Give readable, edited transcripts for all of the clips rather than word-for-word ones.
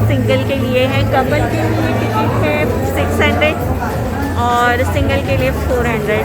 Single के लिए है। कपल के लिए टिकट है 600 और सिंगल के लिए 400।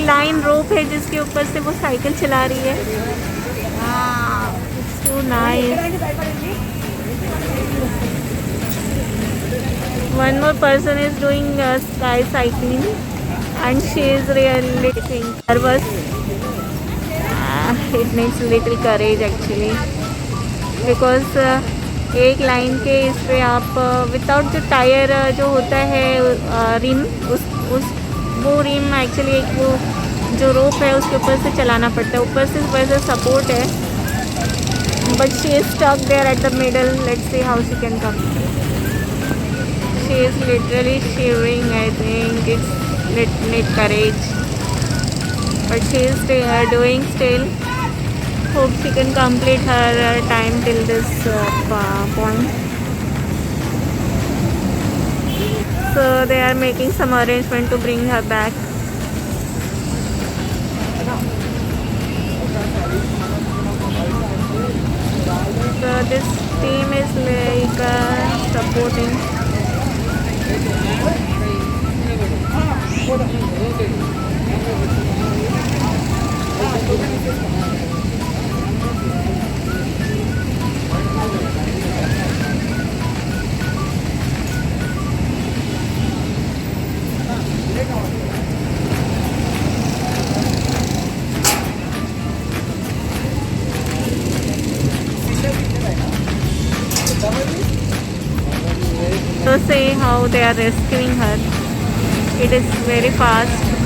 लाइन रोप है जिसके ऊपर से वो साइकिल चला रही है. It's so nice. One more person is doing sky cycling and she is really nervous. It needs little courage actually because एक लाइन के इस पे आप विदाउट जो टायर जो होता है रिम उस वो रिम एक्चुअली एक वो जो रोप है उसके ऊपर से चलाना पड़ता है. ऊपर से वैसे सपोर्ट है but she is stuck there at the middle. Let's see how she can come. She is literally shivering. I think it's need courage, but she is doing still. Hope she can complete her time till this point. So they are making some arrangement to bring her back. So this team is like supporting. So see how they are rescuing her. It is very fast.